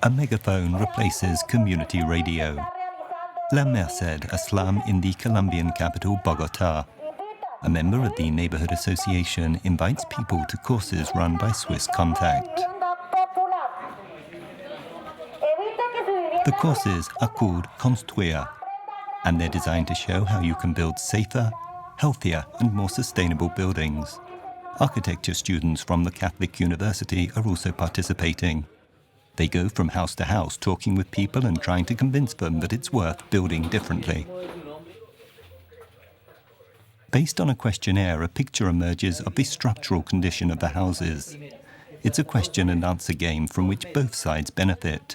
A megaphone replaces community radio. La Merced, a slum in the Colombian capital, Bogotá. A member of the neighborhood association invites people to courses run by Swisscontact. The courses are called Construir, and they're designed to show how you can build safer, healthier, and more sustainable buildings. Architecture students from the Catholic University are also participating. They go from house to house talking with people and trying to convince them that it's worth building differently. Based on a questionnaire, a picture emerges of the structural condition of the houses. It's a question and answer game from which both sides benefit.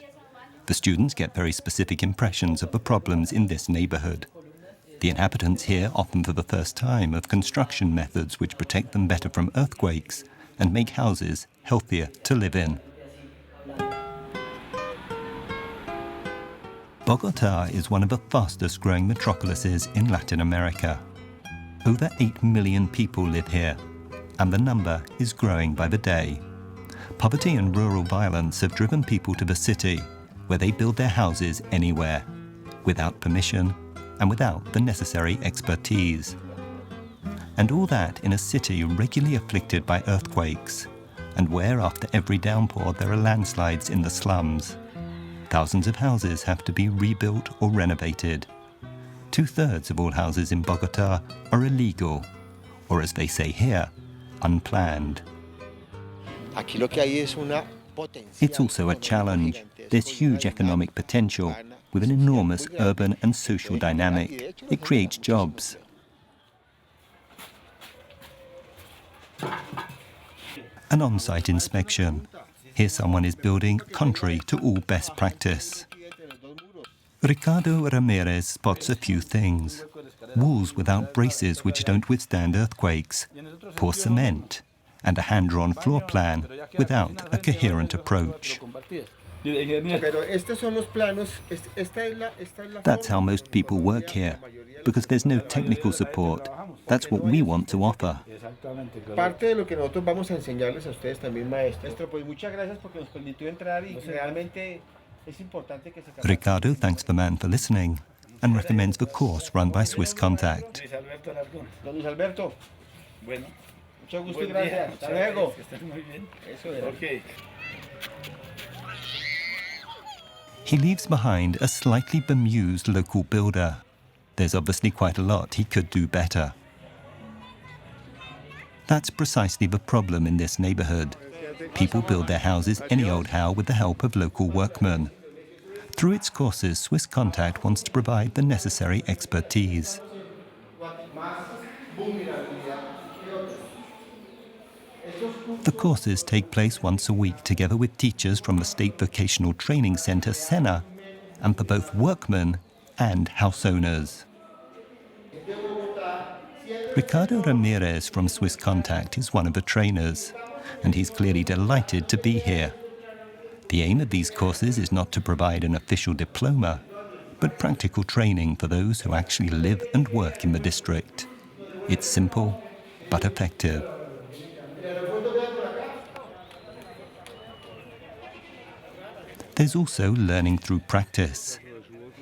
The students get very specific impressions of the problems in this neighborhood. The inhabitants hear, often for the first time, of construction methods which protect them better from earthquakes and make houses healthier to live in. Bogotá is one of the fastest growing metropolises in Latin America. Over 8 million people live here, and the number is growing by the day. Poverty and rural violence have driven people to the city, where they build their houses anywhere, without permission and without the necessary expertise. And all that in a city regularly afflicted by earthquakes, and where after every downpour there are landslides in the slums. Thousands of houses have to be rebuilt or renovated. 2/3 of all houses in Bogotá are illegal, or as they say here, unplanned. It's also a challenge. There's huge economic potential, with an enormous urban and social dynamic. It creates jobs. An on-site inspection. Here someone is building contrary to all best practice. Ricardo Ramirez spots a few things. Walls without braces which don't withstand earthquakes, poor cement, and a hand-drawn floor plan without a coherent approach. That's how most people work here, because there's no technical support. That's what we want to offer. Ricardo thanks the man for listening and recommends the course run by Swisscontact. He leaves behind a slightly bemused local builder. There's obviously quite a lot he could do better. That's precisely the problem in this neighborhood. People build their houses any old how with the help of local workmen. Through its courses, Swisscontact wants to provide the necessary expertise. The courses take place once a week together with teachers from the State Vocational Training Center, SENA, and for both workmen and house owners. Ricardo Ramirez from Swisscontact is one of the trainers, and he's clearly delighted to be here. The aim of these courses is not to provide an official diploma, but practical training for those who actually live and work in the district. It's simple, but effective. There's also learning through practice.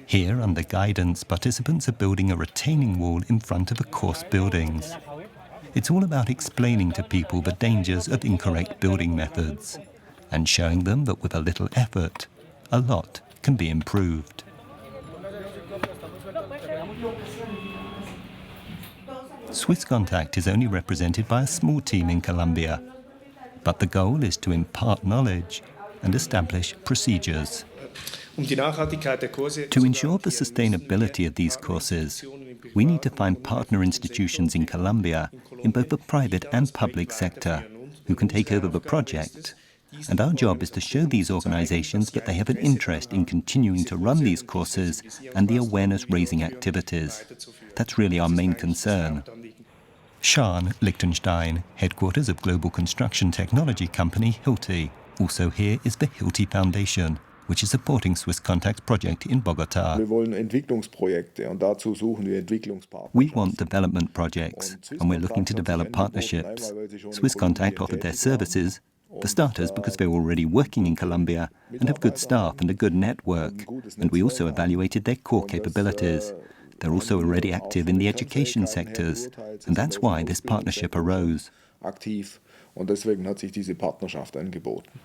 Here, under guidance, participants are building a retaining wall in front of the course buildings. It's all about explaining to people the dangers of incorrect building methods and showing them that with a little effort, a lot can be improved. Swisscontact is only represented by a small team in Colombia, but the goal is to impart knowledge and establish procedures. To ensure the sustainability of these courses, we need to find partner institutions in Colombia in both the private and public sector who can take over the project. And our job is to show these organizations that they have an interest in continuing to run these courses and the awareness-raising activities. That's really our main concern. Schaan, Liechtenstein, headquarters of global construction technology company Hilti. Also here is the Hilti Foundation, which is supporting Swisscontact's project in Bogotá. We want development projects, and we're looking to develop partnerships. Swisscontact offered their services, For starters, because they're already working in Colombia and have good staff and a good network, and we also evaluated their core capabilities. They're also already active in the education sectors, and that's why this partnership arose. Aktiv und deswegen hat sich diese Partnerschaft angeboten.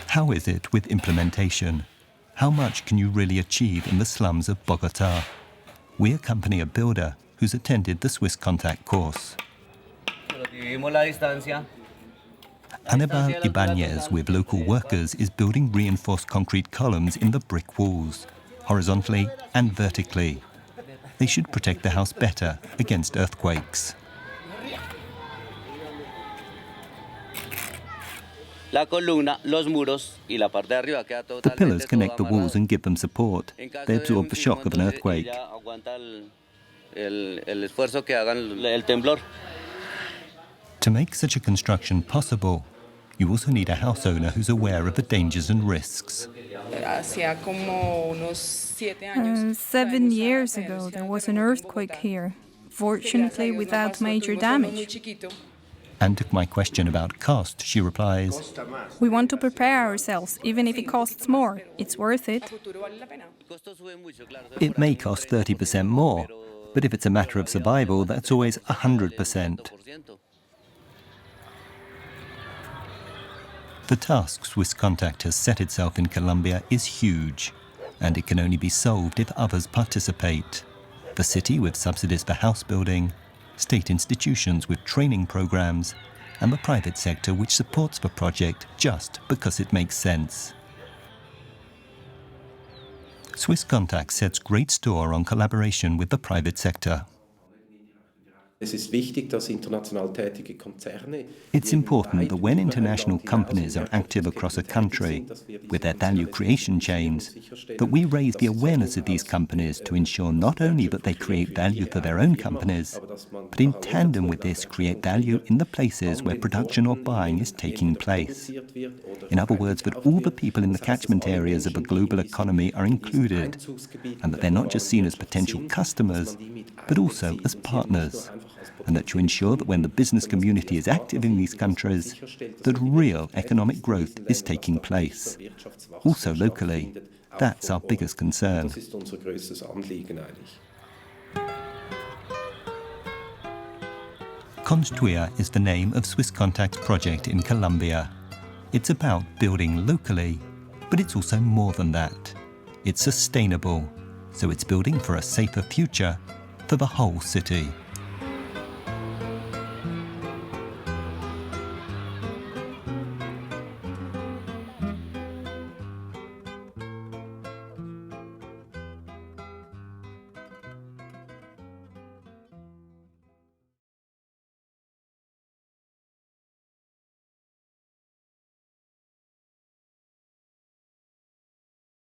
How is it with implementation? How much can you really achieve in the slums of Bogotá? We accompany a builder who's attended the Swisscontact course. Anibal Ibanez, with local workers, is building reinforced concrete columns in the brick walls, horizontally and vertically. They should protect the house better against earthquakes. The pillars connect the walls and give them support. They absorb the shock of an earthquake. To make such a construction possible, you also need a house owner who's aware of the dangers and risks. 7 years ago, there was an earthquake here, fortunately without major damage. And to my question about cost, she replies, We want to prepare ourselves, even if it costs more. It's worth it. It may cost 30% more, but if it's a matter of survival, that's always 100%. The task Swisscontact has set itself in Colombia is huge, and it can only be solved if others participate. The city with subsidies for house building, state institutions with training programs, and the private sector which supports the project just because it makes sense. Swisscontact sets great store on collaboration with the private sector. It's important that when international companies are active across a country with their value creation chains, that we raise the awareness of these companies to ensure not only that they create value for their own companies, but in tandem with this create value in the places where production or buying is taking place. In other words, that all the people in the catchment areas of the global economy are included, and that they're not just seen as potential customers, but also as partners. And that you ensure that when the business community is active in these countries, that real economic growth is taking place. Also locally, that's our biggest concern. Construir is the name of Swisscontact's project in Colombia. It's about building locally, but it's also more than that. It's sustainable, so it's building for a safer future for the whole city.